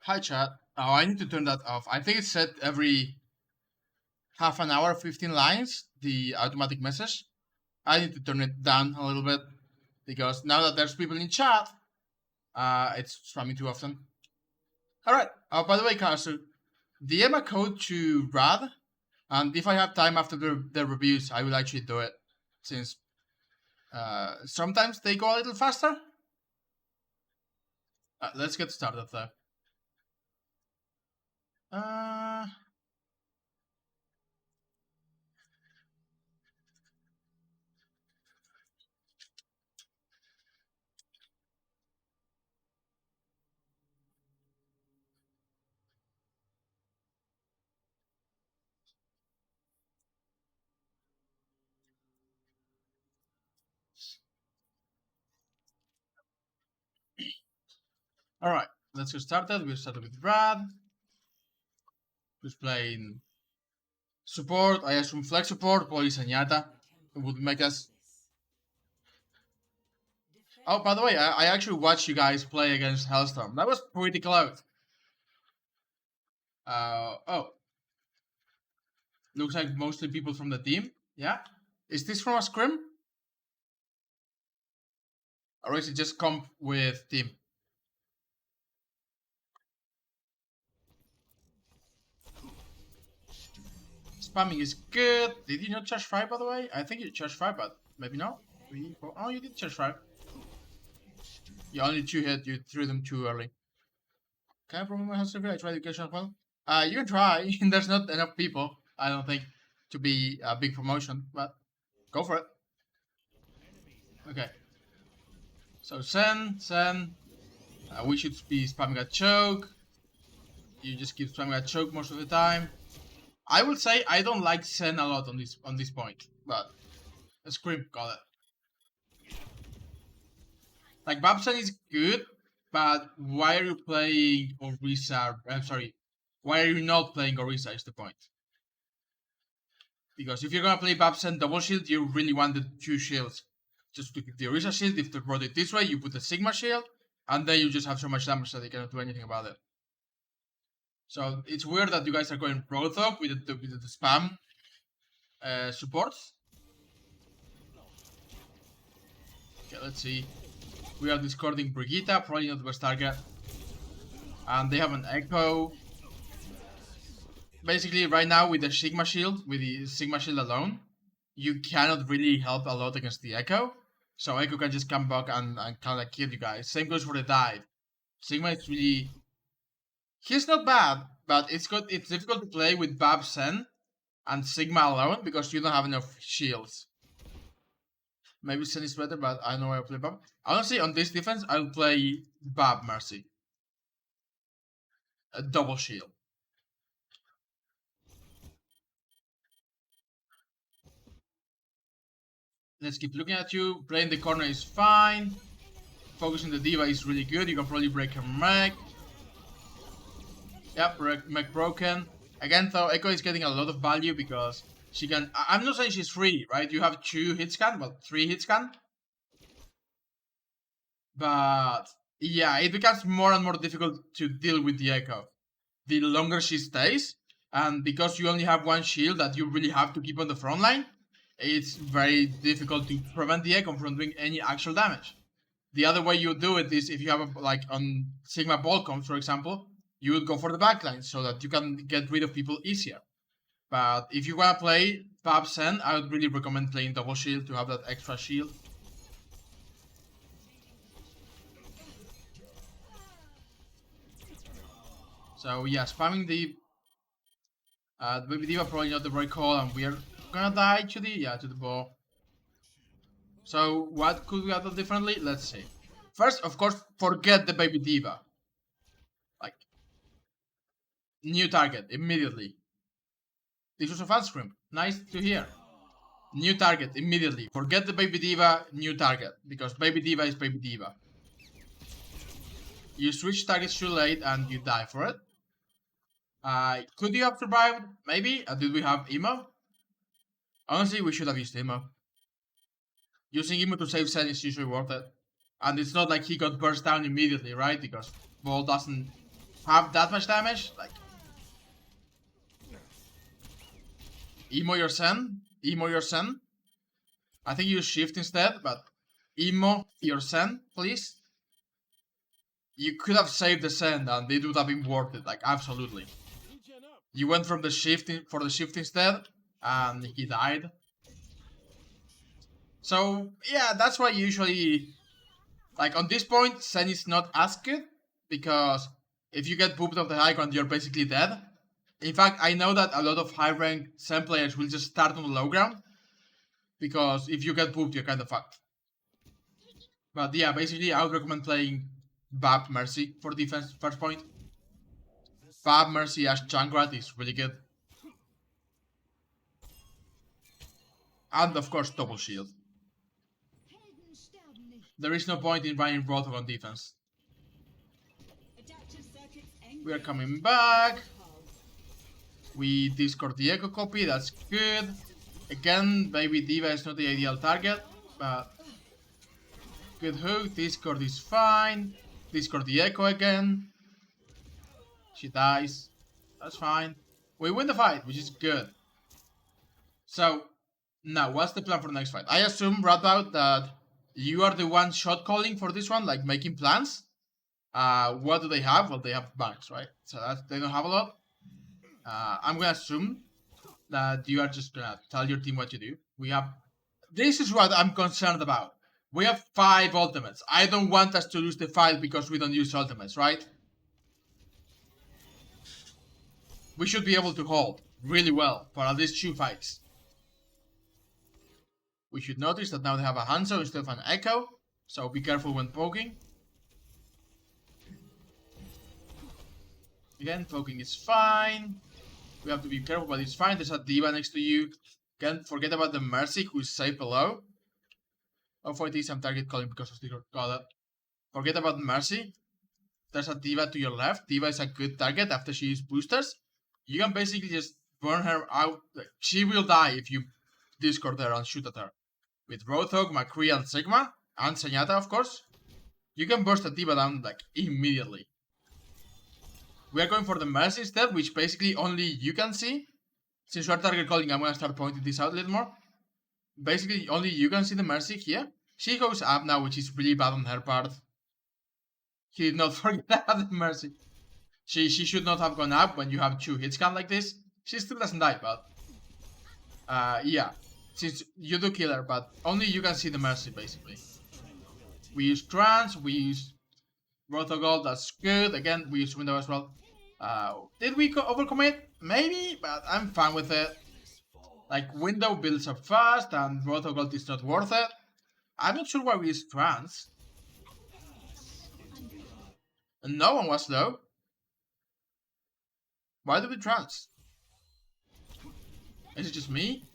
Hi chat. Oh, I need to turn that off. I think it's set every half an hour, 15 lines, the automatic message. I need to turn it down a little bit because now that there's people in chat, it's spamming too often. All right. By the way, Carson, DM a code to Rad, and if I have time after the reviews, I will actually do it, since sometimes they go a little faster. Let's get started though. Uh, all right. Let's get started. We'll start with Rad, who's playing support. I assume flex support, probably Senyata. It would make us. Oh, by the way, I actually watched you guys play against Hellstorm. That was pretty close. Oh, looks like mostly people from the team. Yeah, is this from a scrim, or is it just comp with team? Spamming is good. Did you not charge 5, by the way? I think you charged 5, but maybe not. 3, 4. Oh, you did charge 5. You only 2 hit. You threw them too early. Can I promote my house I tried education as well. You can try. There's not enough people, I don't think, to be a big promotion, but go for it. Okay. So Sen. We should be spamming a choke. You just keep spamming a choke most of the time. I would say I don't like Sen a lot on this point, but a scream got it. Like Babsen is good, but why are you playing Orisa? I'm sorry, why are you not playing Orisa? Is the point? Because if you're gonna play Babsen double shield, you really want the 2 shields. Just to keep the Orisa shield. If they brought it this way, you put the Sigma shield, and then you just have so much damage that they cannot do anything about it. So it's weird that you guys are going Prothog with the spam supports. Okay, let's see. We are discarding Brigitte, probably not the best target. And they have an Echo. Basically, right now with the Sigma Shield, alone, you cannot really help a lot against the Echo. So Echo can just come back and kind of kill you guys. Same goes for the dive. Sigma is really... He's not bad, but it's difficult to play with Bab Sen and Sigma alone because you don't have enough shields. Maybe Sen is better, but I know I play Bab. Honestly, on this defense, I'll play Bab Mercy. A double shield. Let's keep looking at you. Playing the corner is fine. Focusing the diva is really good. You can probably break her mech. Yep, mech broken. Again, though, Echo is getting a lot of value because she can... I'm not saying she's free, right? You have 2 hit scan, well, 3 hit scan. But yeah, it becomes more and more difficult to deal with the Echo the longer she stays. And because you only have 1 shield that you really have to keep on the front line, it's very difficult to prevent the Echo from doing any actual damage. The other way you do it is if you have like on Sigma Volcoms, for example, you would go for the backline so that you can get rid of people easier. But if you want to play Pab Sen, I would really recommend playing double shield to have that extra shield. So yeah, spamming the Baby Diva probably not the right call, and we are gonna die to the ball. So what could we have done differently? Let's see. First, of course, forget the Baby Diva. Like, new target immediately. This was a fan scream. Nice to hear. New target immediately. Forget the Baby Diva, new target. Because Baby Diva is Baby Diva. You switch targets too late and you die for it. Could you have survived? Maybe. Did we have Emo? Honestly, we should have used Emo. Using Emo to save Sen is usually worth it. And it's not like he got burst down immediately, right? Because Ball doesn't have that much damage. Like, emo your Sen. Emo your Sen. I think you shift instead, but emo your Sen, please. You could have saved the Sen and it would have been worth it, like, absolutely. You went from the shift for the shift instead, and he died. So, yeah, that's why usually, like, on this point, Sen is not as good, because if you get booped off the high ground, you're basically dead. In fact, I know that a lot of high rank Sen players will just start on the low ground, because if you get booped, you're kind of fucked. But yeah, basically, I would recommend playing Bab Mercy for defense first point. Bab Mercy as Junkrat is really good. And of course, double shield. There is no point in buying Roadhog on defense. We are coming back. We discard the Echo copy, that's good. Again, Baby Diva is not the ideal target, but good hook. Discord is fine. Discord the Echo again. She dies. That's fine. We win the fight, which is good. So, now, what's the plan for the next fight? I assume, Radbout, that you are the one shot calling for this one, like making plans. What do they have? Well, they have banks, right? So they don't have a lot. I'm gonna assume that you are just gonna tell your team what to do. This is what I'm concerned about. We have 5 ultimates. I don't want us to lose the fight because we don't use ultimates, right? We should be able to hold really well for at least 2 fights. We should notice that now they have a Hanzo instead of an Echo, so be careful when poking. Again, poking is fine. We have to be careful, but it's fine. There's a Diva next to you. Can't forget about the Mercy, who is safe below. Oh, for this, I'm target calling because of the got it. Forget about Mercy. There's a Diva to your left. Diva is a good target after she uses boosters. You can basically just burn her out. She will die if you discord her and shoot at her. With Roadhog, McCree, and Sigma, and Zenyatta, of course, you can burst a Diva down, like, immediately. We are going for the Mercy instead, which basically only you can see. Since we are target calling, I'm gonna start pointing this out a little more. Basically, only you can see the Mercy here. She goes up now, which is really bad on her part. He did not forget about the Mercy. She should not have gone up when you have 2 hit scan like this. She still doesn't die, but... yeah. Since you do kill her, but only you can see the Mercy, basically. We use Trance, we use Rotogold, that's good. Again, we use Window as well. Did we overcommit? Maybe, but I'm fine with it. Like, Window builds up fast, and Rotogold is not worth it. I'm not sure why we use Trance. And no one was, though. Why do we Trance? Is it just me?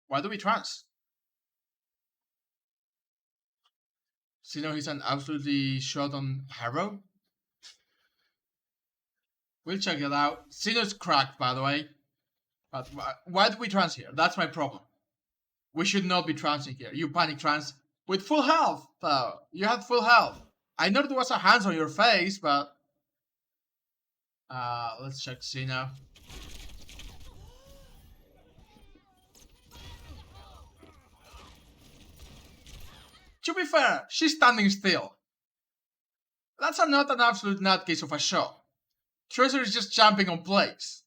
Why do we Trance? Sino, he's an absolutely shot on Harrow. We'll check it out. Sino's cracked, by the way. But why do we trance here? That's my problem. We should not be trancing here. You panic trance with full health, though. You had full health. I know there was a hands on your face, but... let's check Sino. To be fair, she's standing still. That's not an absolute nutcase of a shot. Tracer is just jumping on plates.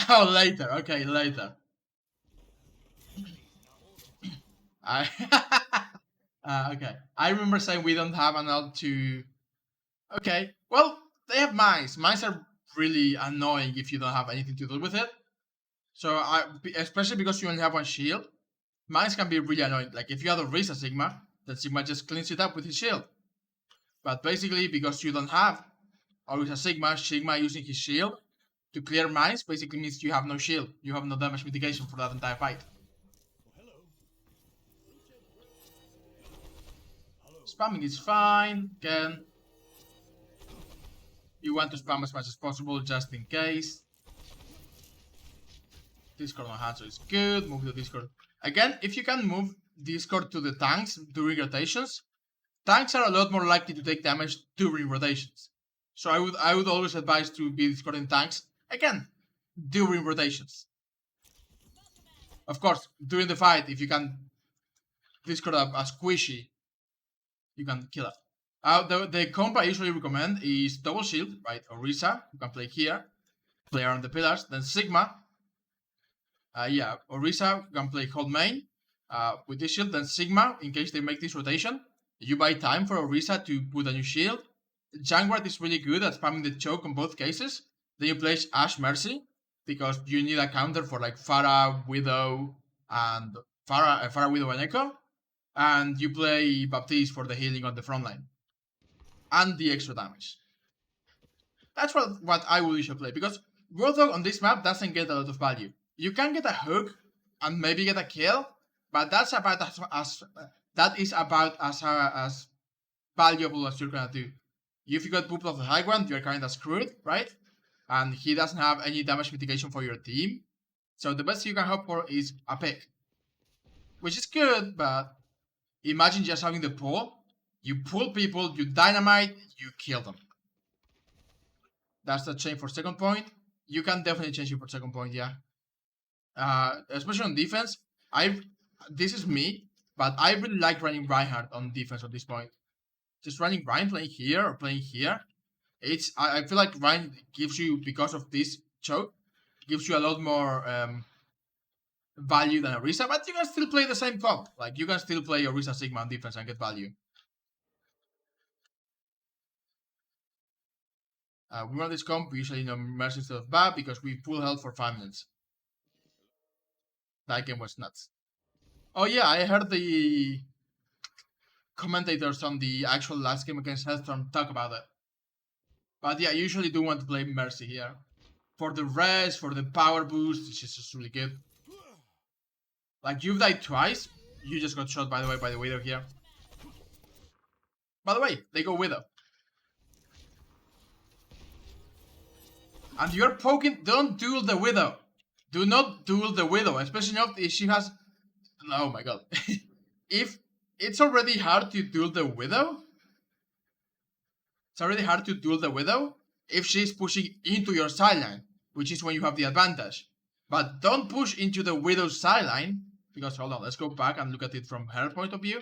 Oh, later. Okay, later. Okay. I remember saying we don't have an ult to... Okay. Well, they have mines. Mines are really annoying if you don't have anything to do with it. So, especially because you only have 1 shield, mines can be really annoying. Like, if you have a Risa Sigma, then Sigma just cleans it up with his shield. But basically, because you don't have always a Sigma using his shield to clear mines basically means you have no shield. You have no damage mitigation for that entire fight. Spamming is fine. Again, you want to spam as much as possible just in case. Discord on hand, so it's good. Move the Discord. Again, if you can move Discord to the tanks during rotations, tanks are a lot more likely to take damage during rotations. So I would always advise to be discarding tanks, again, during rotations. Of course, during the fight, if you can discard a squishy, you can kill it. The combo I usually recommend is double shield, right? Orisa, you can play here, play around the pillars, then Sigma. Yeah, Orisa can play hold main with this shield, then Sigma in case they make this rotation. You buy time for Orisa to put a new shield. Jangward is really good at spamming the choke on both cases. Then you play Ash Mercy because you need a counter for like Pharah, Widow, and Pharah, Widow, and Echo. And you play Baptiste for the healing on the front line. And the extra damage. That's what I would usually play because Roadhog on this map doesn't get a lot of value. You can get a hook and maybe get a kill, but that's about as valuable as you're gonna do. If you got pooped off the high ground, you're kinda screwed, right? And he doesn't have any damage mitigation for your team. So the best you can hope for is a pick. Which is good, but imagine just having the pull. You pull people, you dynamite, you kill them. That's the chain for second point. You can definitely change it for second point, yeah. Especially on defense. This is me, but I really like running Reinhardt on defense at this point. Just running Ryan playing here or playing here. I feel like Ryan gives you, because of this choke, gives you a lot more value than Orisa, but you can still play the same comp. Like you can still play Orisa Sigma on defense and get value. We run this comp, we usually Mercy instead of Bab because we pull health for 5 minutes. That game was nuts. Oh yeah, I heard the commentators on the actual last game against Hellstorm talk about it. But yeah, I usually do want to play Mercy here. For the res, for the power boost, it's just really good. Like, you've died twice. You just got shot, by the way, by the Widow here. By the way, they go Widow. And you're poking, don't duel the Widow. Do not duel the Widow, especially not if she has... Oh my god. If it's already hard to duel the Widow, if she's pushing into your sideline, which is when you have the advantage. But don't push into the Widow's sideline, because, hold on, let's go back and look at it from her point of view.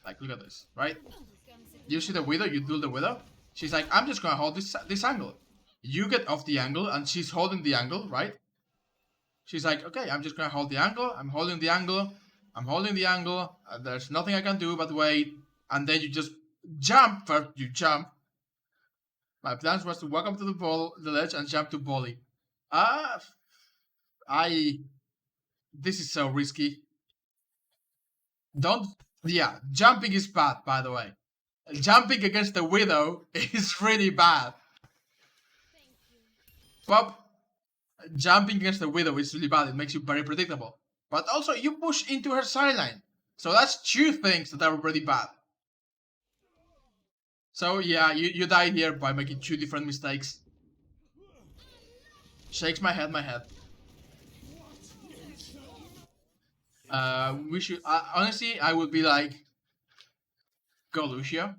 Like, look at this, right? You see the Widow, you duel the Widow. She's like, I'm just gonna hold this angle. You get off the angle, and she's holding the angle, right? She's like, okay, I'm just gonna hold the angle, I'm holding the angle, and there's nothing I can do but wait, and then you just jump. First, you jump. My plan was to walk up to the ledge and jump to volley. This is so risky. Jumping is bad, by the way. Jumping against the Widow is really bad. Pop, jumping against the Widow is really bad. It makes you very predictable. But also, you push into her sideline. So that's 2 things that are really bad. So yeah, you die here by making 2 different mistakes. Shakes my head. We should... honestly, I would be like... Go Lucio.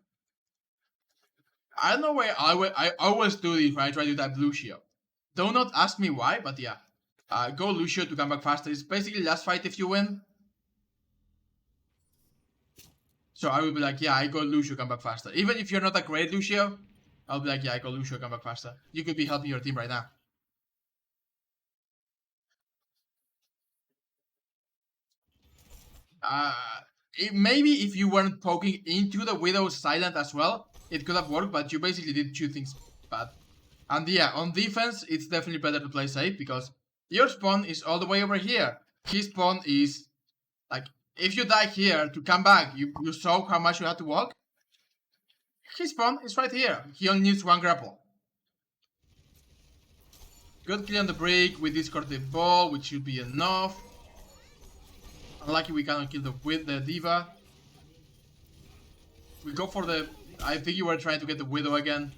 I don't know why I always do this when I try to type Lucio. Do not ask me why, but yeah. Go Lucio to come back faster. It's basically last fight if you win. So I would be like, yeah, I go Lucio, come back faster. Even if you're not a great Lucio, I'll be like, yeah, I go Lucio, come back faster. You could be helping your team right now. Maybe if you weren't poking into the Widow's silent as well, it could have worked, but you basically did 2 things bad. And yeah, on defense, it's definitely better to play safe because your spawn is all the way over here. His spawn is like, if you die here to come back, you saw how much you had to walk. His spawn is right here. He only needs 1 grapple. Good kill on the break. We discard the ball, which should be enough. Unlucky we cannot kill the Diva. We go for the... I think you were trying to get the Widow again.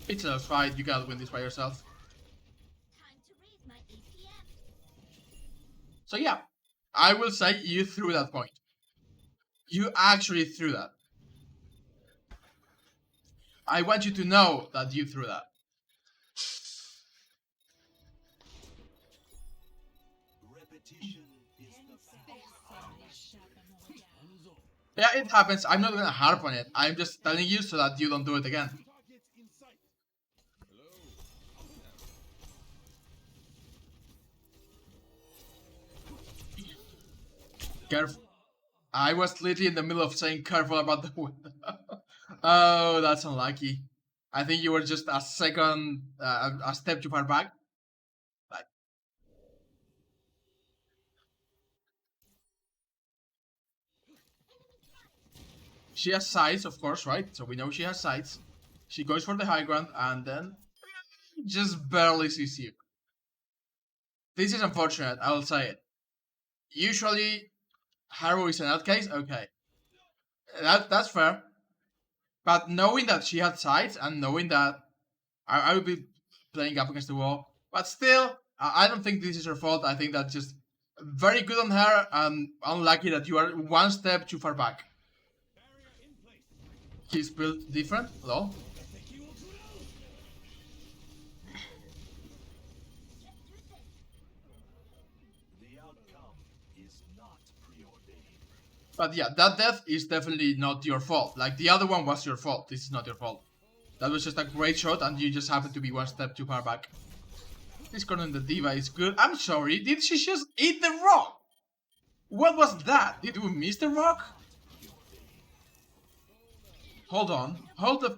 It's a fight, you cannot win this by yourself. So yeah, I will say you threw that point. You actually threw that. I want you to know that you threw that. Yeah, it happens. I'm not gonna harp on it. I'm just telling you so that you don't do it again. Careful. I was literally in the middle of saying careful about the window. Oh, that's unlucky. I think you were just a second, a step too far back. Like, she has sights, of course, right? So we know she has sights. She goes for the high ground and then just barely sees you. This is unfortunate, I'll say it. Usually, Haru is in that case, okay. That's fair. But knowing that she had sights and knowing that I would be playing up against the wall. But still, I don't think this is her fault. I think that's just very good on her and unlucky that you are one step too far back. He's built different, lol. But yeah, that death is definitely not your fault. Like the other one was your fault. This is not your fault. That was just a great shot and you just happened to be one step too far back. This corner in the diva is good. I'm sorry, did she just eat the rock? What was that? Did we miss the rock? Hold on. Hold the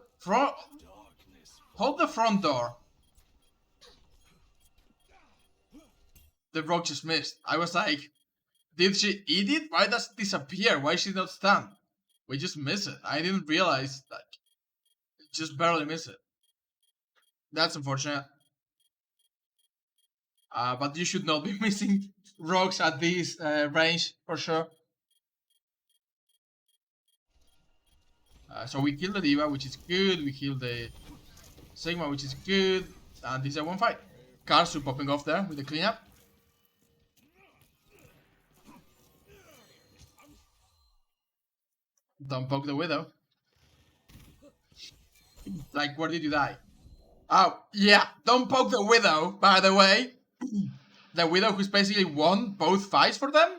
front door. The rock just missed. I was like, did she eat it? Why does it disappear? Why is she not stunned? We just miss it. I didn't realize that. Just barely miss it. That's unfortunate. But you should not be missing rocks at this range for sure. So we killed the diva, which is good. We killed the Sigma, which is good. And this is a one fight. Karsu popping off there with the cleanup. Don't poke the widow. Like, where did you die? Oh, yeah. Don't poke the widow, by the way. The widow who's basically won both fights for them?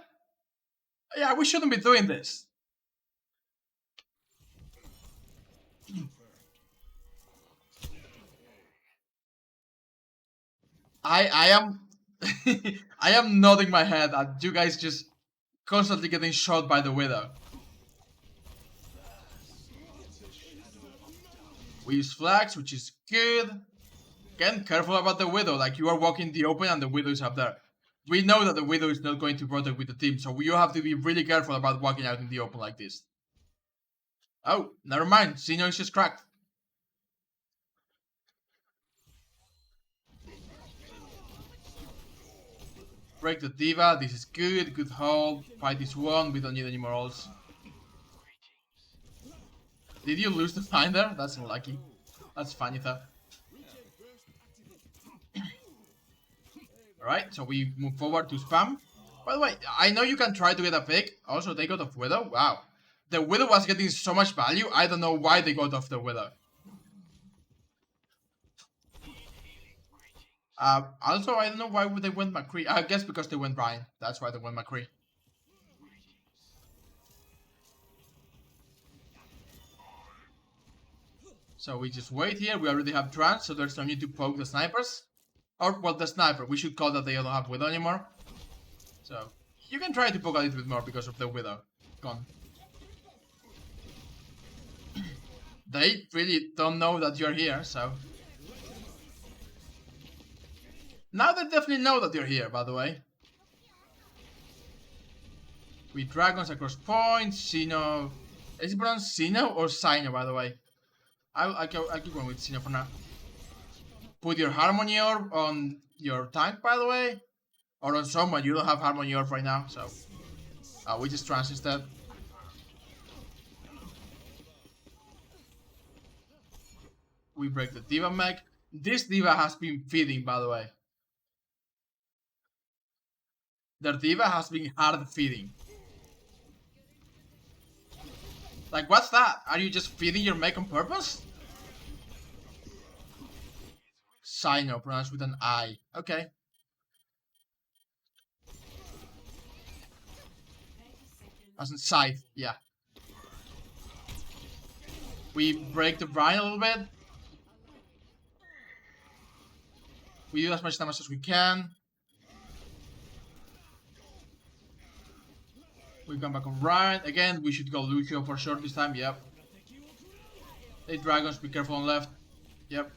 Yeah, we shouldn't be doing this. I am I am nodding my head at you guys just constantly getting shot by the widow. We use flags, which is good. Again, careful about the widow. Like you are walking the open and the widow is up there. We know that the widow is not going to protect with the team, so you have to be really careful about walking out in the open like this. Oh, never mind. Xeno is just cracked. Break the diva. This is good. Good hold. Fight is won. We don't need any more ults. Did you lose the finder? That's unlucky. That's funny though. Alright, so we move forward to spam. By the way, I know you can try to get a pick. Also, they got off Widow. Wow. The Widow was getting so much value. I don't know why they got off the Widow. Also, I don't know why they went McCree. I guess because they went Brian. That's why they went McCree. So we just wait here. We already have trance, so there's no need to poke the snipers. Or, well, the sniper. We should call that they don't have Widow anymore. So, you can try to poke a little bit more because of the Widow. Gone. They really don't know that you're here, so... Now they definitely know that you're here, by the way. With dragons across points, Xeno... Is it pronounced Xeno or Sino, by the way? I'll keep going with Xeno for now. Put your Harmony Orb on your tank, by the way. Or on someone, you don't have Harmony Orb right now, so... we just trans instead. We break the Diva mech. This Diva has been feeding, by the way. Their diva has been hard feeding. Like, what's that? Are you just feeding your mech on purpose? Sino, pronounced with an I. Okay. As in scythe, yeah. We break the brine a little bit. We do as much damage as we can. We come back on right. Again, we should go Lucio for sure this time, yep. 8 dragons, be careful on left. Yep.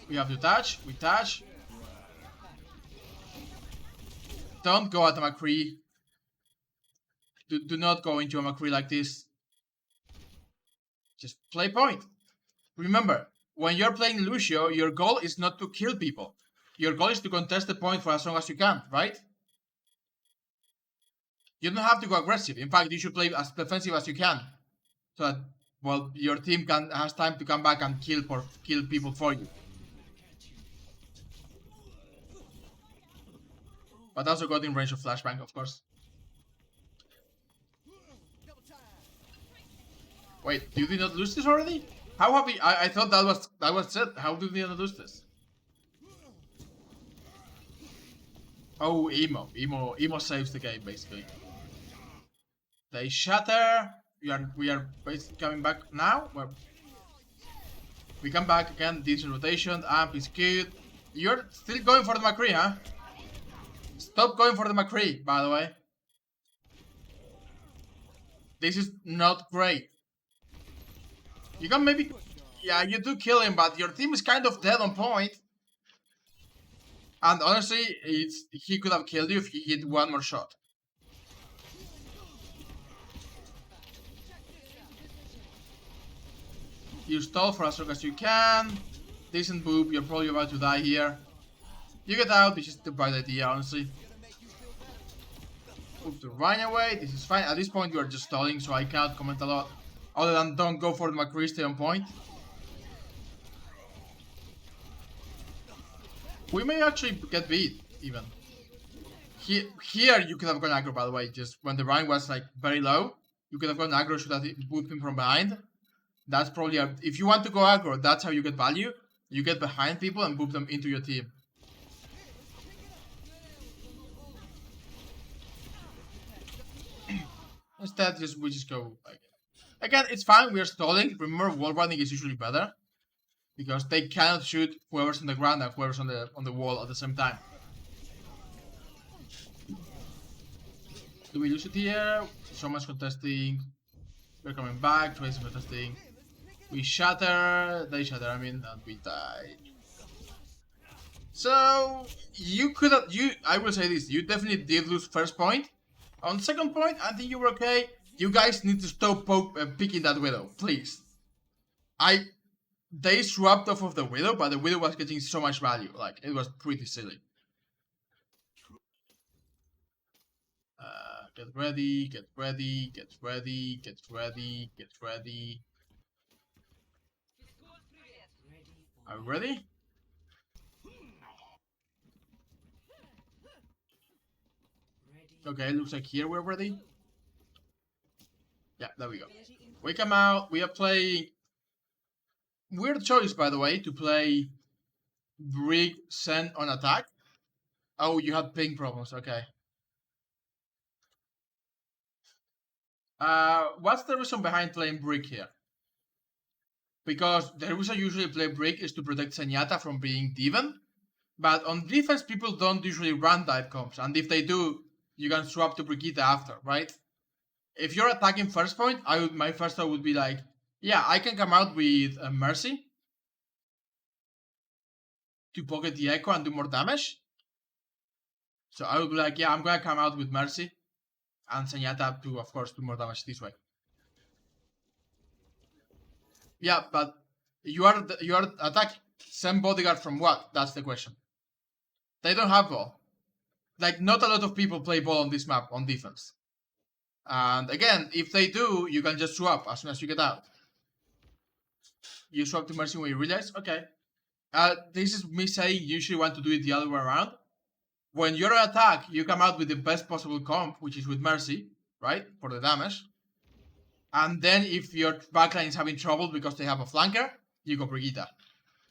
We have to touch. We touch. Don't go at the McCree. Do not go into a McCree like this. Just play point. Remember, when you're playing Lucio, your goal is not to kill people. Your goal is to contest the point for as long as you can, right? You don't have to go aggressive. In fact, you should play as defensive as you can. So that, well, your team has time to come back and kill people for you. But also got in range of flashbang, of course. Wait, did we not lose this already? How have we? I thought that was it. How did we not lose this? Oh, Emo saves the game basically. They shatter. We are basically coming back now. We come back again. Decent rotation. Amp is good. You're still going for the McCree, huh? Stop going for the McCree, by the way. This is not great. You can maybe... Yeah, you do kill him, but your team is kind of dead on point. And honestly, he could have killed you if he hit one more shot. You stall for as long as you can. Decent boop, you're probably about to die here. You get out, which is the bad idea, honestly. Move the Rhine away, this is fine. At this point, you are just stalling, so I cannot comment a lot. Other than don't go for the McCree, stay on point. We may actually get beat, even. Here, you could have gone aggro, by the way. Just when the Rhine was like very low, you could have gone aggro, should have booped him from behind. That's probably if you want to go aggro, that's how you get value. You get behind people and boop them into your team. Instead, we just go like... Again, it's fine, we are stalling. Remember, wall running is usually better. Because they cannot shoot whoever's on the ground and whoever's on the wall at the same time. Do we lose it here? Someone's contesting. We're coming back, Trace contesting. We shatter, they shatter, I mean, and we die. So, you could have, I will say this, you definitely did lose first point. On second point, I think you were okay. You guys need to stop picking that Widow, please. They swapped off of the Widow, but the Widow was getting so much value, like, it was pretty silly. Get ready, get ready, get ready, get ready, get ready. Are we ready? Okay, looks like here we're ready. Yeah, there we go. We come out, we are playing... Weird choice, by the way, to play Brig Send on attack. Oh, you had ping problems, okay. What's the reason behind playing Brig here? Because the reason I usually play Brig is to protect Zenyatta from being Diven. But on defense, people don't usually run dive comps, and if they do, you can swap to Brigitte after, right? If you're attacking first point, my first thought would be like, yeah, I can come out with Mercy to pocket the Echo and do more damage. So I would be like, yeah, I'm gonna come out with Mercy and Zenyatta to, of course, do more damage this way. Yeah, but you are attacking. Send bodyguard from what? That's the question. They don't have ball. Like, not a lot of people play ball on this map on defense. And again, if they do, you can just swap as soon as you get out. You swap to Mercy when you realize, okay. This is me saying you usually want to do it the other way around. when you're on attack, you come out with the best possible comp, which is with Mercy, right? For the damage. And then if your backline is having trouble because they have a flanker, you go Brigitte.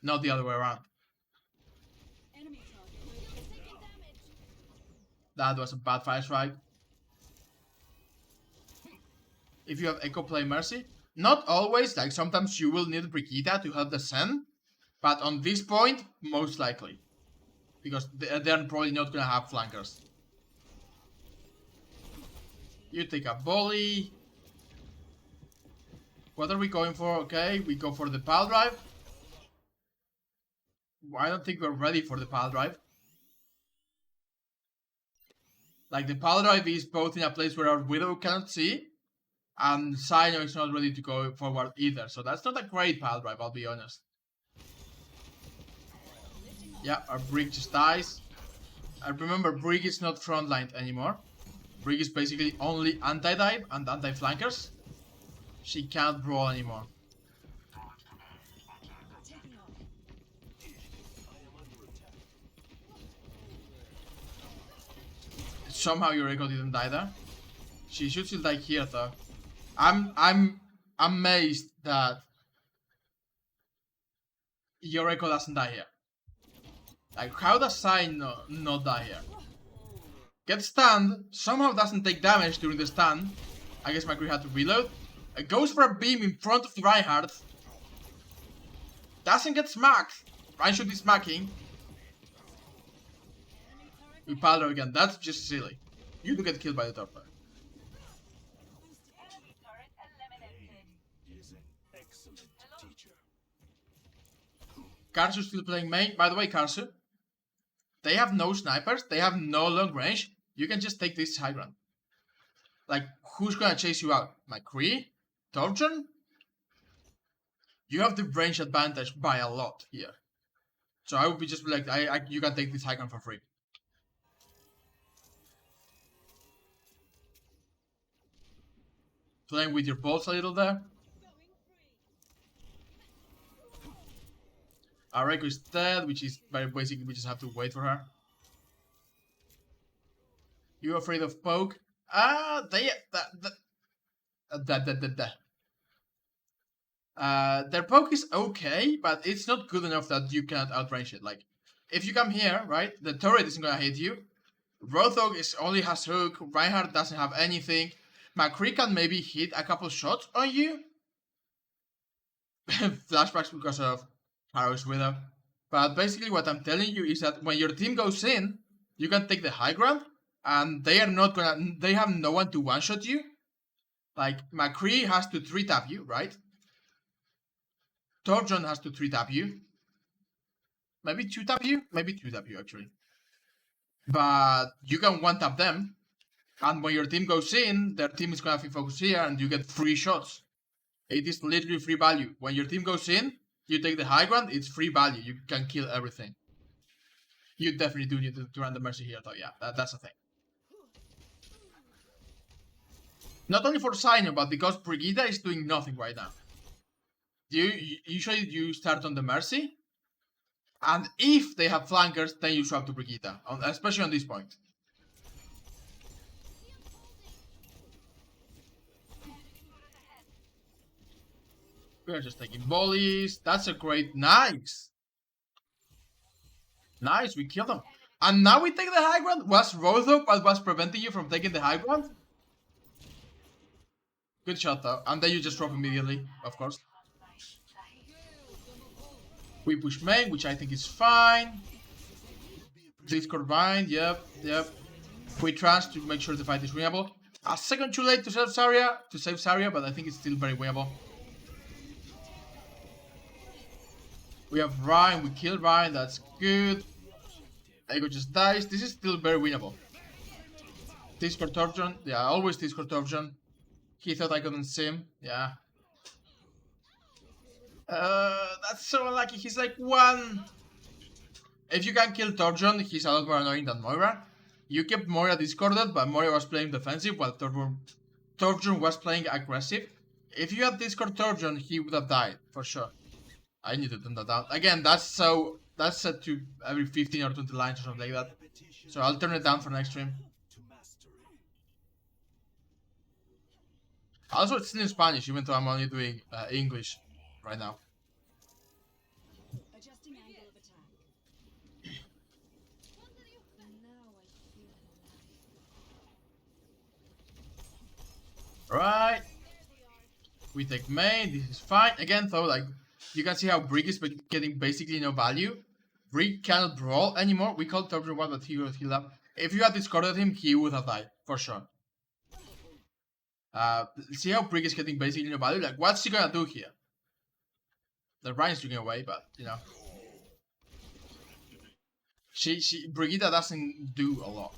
Not the other way around. That was a bad fire strike. If you have Echo play Mercy, not always, like sometimes you will need Brigitte to help the Sen, but on this point, most likely. Because they're probably not gonna have flankers. You take a volley. What are we going for? Okay, we go for the pile drive. I don't think we're ready for the pile drive. Like, the pile drive is both in a place where our Widow cannot see, and Sino is not ready to go forward either. So that's not a great pile drive, I'll be honest. Yeah, our Brig just dies. I remember Brig is not frontlined anymore. Brig is basically only anti-dive and anti-flankers. She can't brawl anymore. Somehow Yuriko didn't die there. She should still die here though. I'm amazed that Yuriko doesn't die here. Like, how does Sai not die here? Gets stunned, somehow doesn't take damage during the stun. I guess McCree had to reload. Goes for a beam in front of Reinhardt. Doesn't get smacked. Ryan should be smacking. We pile her again. That's just silly. You do get killed by the torpedo. Karsu still playing main. By the way, Karsu, they have no snipers. They have no long range. You can just take this high ground. Like, who's gonna chase you out? McCree? Torjon? You have the range advantage by a lot here. So I would be just like, you can take this high ground for free. Playing with your bolts a little there. Areko is dead, which is very basic. We just have to wait for her. You afraid of poke? Their poke is okay, but it's not good enough that you cannot outrange it. Like, if you come here, right, the turret isn't gonna hit you. Rothog only has hook. Reinhardt doesn't have anything. McCree can maybe hit a couple shots on you. Flashbacks because of Harrow's Widow. But basically what I'm telling you is that when your team goes in, you can take the high ground, and they have no one to one-shot you. Like, McCree has to 3-tap you, right? Torjon has to 3-tap you. Maybe 2-tap you? Maybe 2-tap you, actually. But you can 1-tap them, and when your team goes in, their team is gonna have to focus here, and you get free shots. It is literally free value. When your team goes in, you take the high ground, it's free value. You can kill everything. You definitely do need to run the Mercy here, though. Yeah, that's the thing. Not only for Sino, but because Brigitte is doing nothing right now. Usually you start on the Mercy, and if they have flankers, then you swap to Brigitte, especially on this point. We're just taking volleys. That's a great... Nice! Nice, we killed them. And now we take the high ground? Was Rothog what was preventing you from taking the high ground? Good shot though. And then you just drop immediately, of course. We push main, which I think is fine. Discord bind, yep. We trans to make sure the fight is winnable. A second too late to save Zarya, but I think it's still very winnable. We have Ryan, we kill Ryan, that's good. Ego just dies. This is still very winnable. Discord Torjon, yeah, always Discord Torjon. He thought I couldn't see him, yeah. That's so unlucky. He's like one. If you can kill Torjon, he's a lot more annoying than Moira. You kept Moira discorded, but Moira was playing defensive while Torjon was playing aggressive. If you had Discord Torjon, he would have died, for sure. I need to turn that down. Again, that's set to every 15 or 20 lines or something like that. So I'll turn it down for next stream. Also, it's in Spanish, even though I'm only doing English right now. Right. We take main. This is fine. Again, though, like you can see how Brick is getting basically no value. Brick cannot brawl anymore. We called top 1, but he would heal up. If you had discarded him, he would have died for sure. See how Brick is getting basically no value. Like, what's he gonna do here? The Ryan's looking away, but you know, Brigitte doesn't do a lot.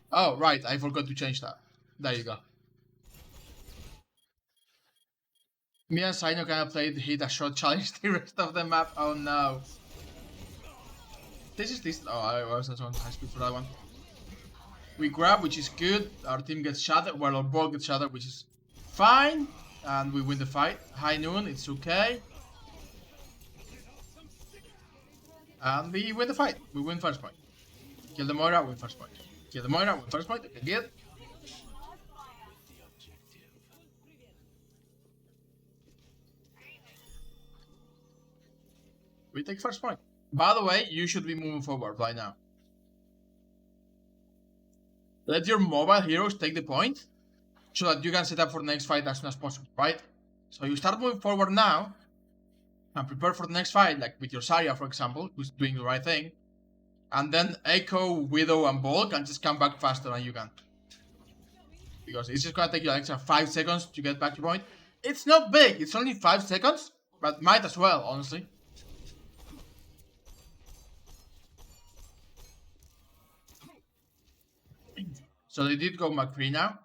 Oh, right, I forgot to change that. There you go. Me and Sino kind of played hit a shot challenge the rest of the map. Oh no. This is this. Oh, I was on high speed for that one. We grab, which is good. Our team gets shattered, well, our ball gets shattered, which is fine. And we win the fight. High noon, it's okay. And we win the fight. We win first point. Kill the Moira, win first point. Kill the Moira, win first point. Okay, good. We take first point. By the way, you should be moving forward right now. Let your mobile heroes take the point so that you can set up for the next fight as soon as possible, right? So you start moving forward now and prepare for the next fight, like with your Zarya, for example, who's doing the right thing. And then Echo, Widow, and Bulk can just come back faster than you can. Because it's just gonna take you an extra 5 seconds to get back to point. It's not big, it's only 5 seconds, but might as well, honestly. So they did go McCree now.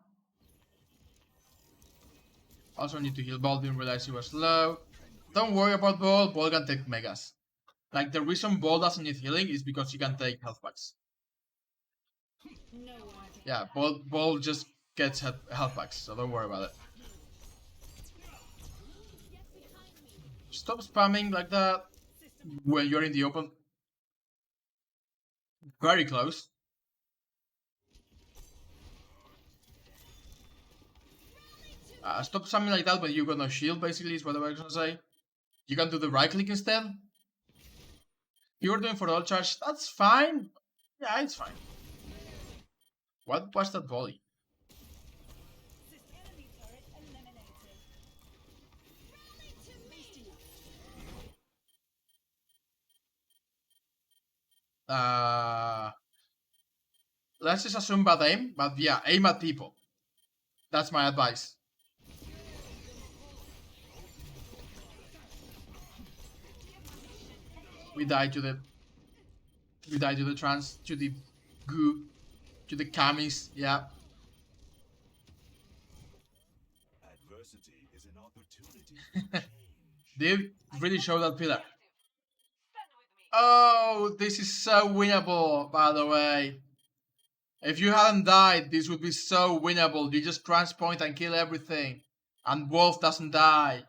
Also need to heal Ball, didn't realize he was low. Don't worry about Ball, Ball can take Megas. Like, the reason Ball doesn't need healing is because he can take health packs. Yeah, Ball just gets health packs, so don't worry about it. Stop spamming like that when you're in the open. Very close. Stop spamming like that when you got no shield, basically, is what I was gonna say. You can do the right click instead. You were doing for all charge, that's fine. Yeah, it's fine. What was that volley? Let's just assume bad aim, but yeah, aim at people. That's my advice. We die to the trans, to the goo, to the camis, yeah. Adversity is an opportunity. They really show that pillar. Oh, this is so winnable, by the way. If you hadn't died, this would be so winnable. You just transpoint and kill everything. And Wolf doesn't die.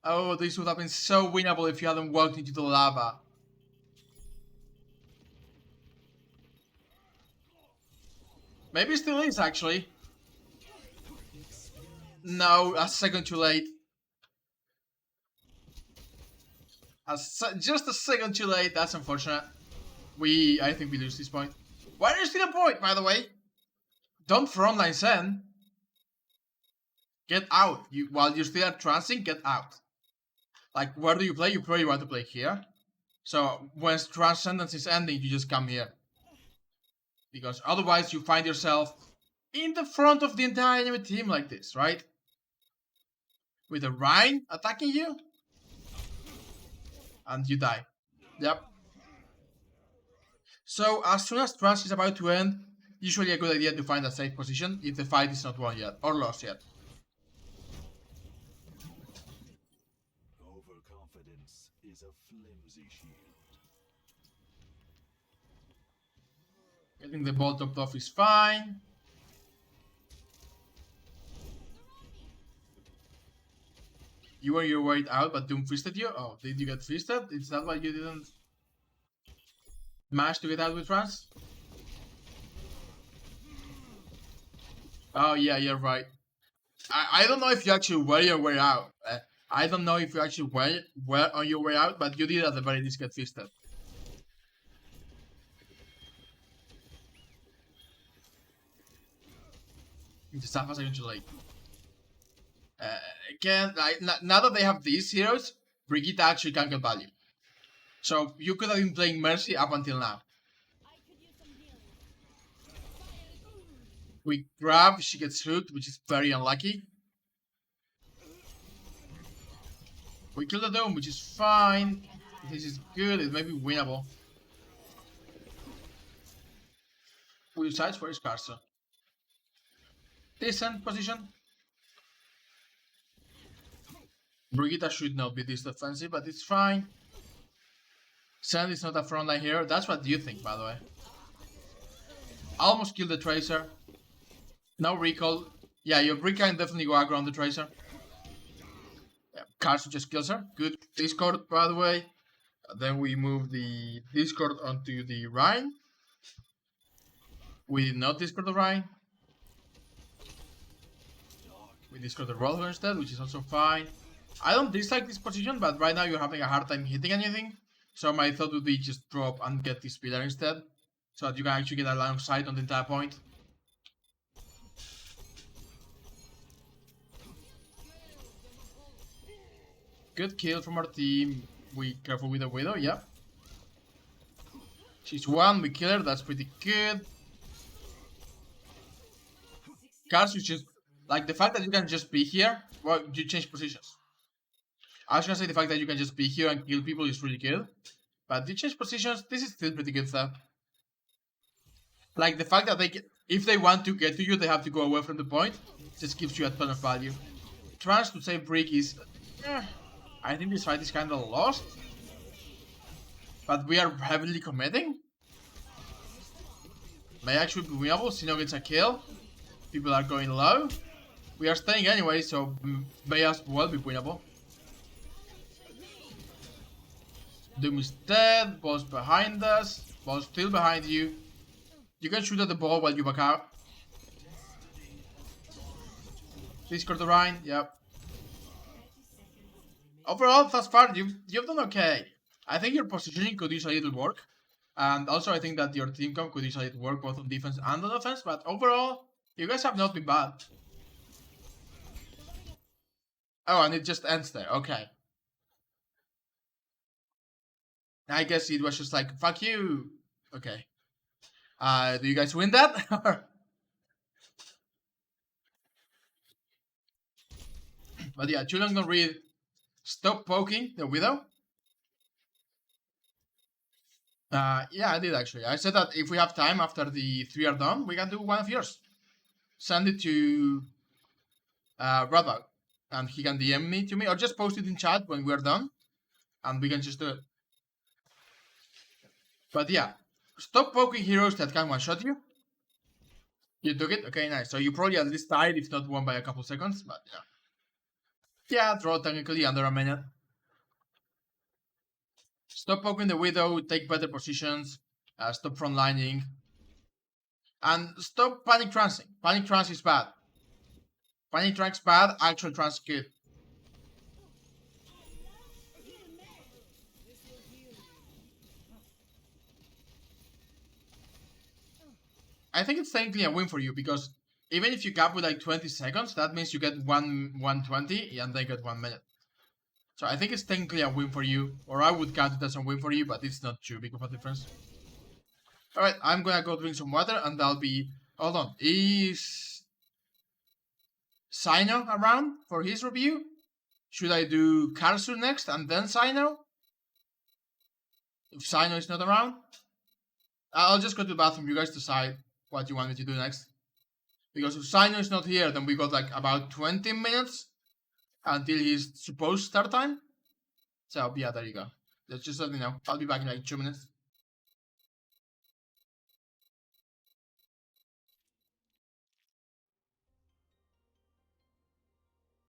Oh, this would have been so winnable if you hadn't walked into the lava. Maybe it still is, actually. No, a second too late. Just a second too late, that's unfortunate. I think we lose this point. Why are you still a point, by the way? Don't frontline Zen. Get out. While you're still at transing, get out. Like, where do you play? You probably want to play here. So, when Transcendence is ending, you just come here. Because otherwise, you find yourself in the front of the entire enemy team like this, right? With a Rhine attacking you. And you die. Yep. So, as soon as Trans is about to end, usually a good idea to find a safe position if the fight is not won yet, or lost yet. Overconfidence is a flimsy shield. Getting the ball topped off is fine. You were your way out, but Doom fisted you? Oh, did you get fisted? Is that why you didn't manage to get out with trance? Oh, yeah, you're right. I don't know if you actually were your way out. I don't know if you actually were on your way out, but you did at the very least get fisted. The stuff was actually like... again, like, now that they have these heroes, Brigitte actually can get value. So you could have been playing Mercy up until now. We grab, she gets hooked, which is very unlucky. We kill the Dome, which is fine. This is good, it may be winnable. We decide for Scarso. Decent position. Brigitte should not be this defensive, but it's fine. Sand is not a frontline hero. That's what you think, by the way. Almost killed the Tracer. No recall. Yeah, your Brick can definitely go aggro on the Tracer. Yeah, Carson just kills her. Good Discord, by the way. Then we move the Discord onto the Rhine. We did not Discord the Rhine. We Discord the Roller instead, which is also fine. I don't dislike this position, but right now you're having a hard time hitting anything. So my thought would be just drop and get this pillar instead. So that you can actually get a line of sight on the entire point. Good kill from our team. We careful with the Widow, yeah. She's one, we kill her, that's pretty good. Cars, which is like the fact that you can just be here, well, you change positions. I was gonna say the fact that you can just be here and kill people is really good. But you change positions, this is still pretty good stuff. Like the fact that if they want to get to you, they have to go away from the point. Just gives you a ton of value. Trans to save Brick is... I think this fight is kinda lost. But we are heavily committing. May actually be winnable. Sino gets a kill. People are going low. We are staying anyway, so may as well be winnable. Doom is dead. Ball's behind us. Ball's still behind you. You can shoot at the ball while you back out. Discord the Rhine. Yep. Overall, thus far, you've done okay. I think your positioning could use a little work. And also, I think that your team comp could use a little work both on defense and on offense. But overall, you guys have not been bad. Oh, and it just ends there. Okay. I guess it was just like, fuck you. Okay. Do you guys win that? But yeah, too long don't read. Stop poking the Widow. Yeah, I did actually. I said that if we have time after the 3 are done, we can do one of yours. Send it to Rodbug, and he can DM me to me, or just post it in chat when we're done, and we can just do it. But yeah, stop poking heroes that can one-shot you. You took it? Okay, nice. So you probably at least died, if not won by a couple seconds, but yeah. Yeah, draw technically under a minute. Stop poking the Widow, take better positions, stop frontlining, and stop panic transing. Panic trance is bad. Panic trance bad, actual trance good. I think it's technically a win for you because even if you cap with like 20 seconds, that means you get 120 and they get 1 minute. So I think it's technically a win for you, or I would count it as a win for you, but it's not too big of a difference. Alright, I'm gonna go drink some water and I'll be... Hold on, is Sino around for his review? Should I do Karsu next and then Sino? If Sino is not around? I'll just go to the bathroom, you guys decide what you want me to do next. Because if Sino is not here, then we got like about 20 minutes until his supposed start time. So yeah, there you go. Just let me know. I'll be back in like 2 minutes.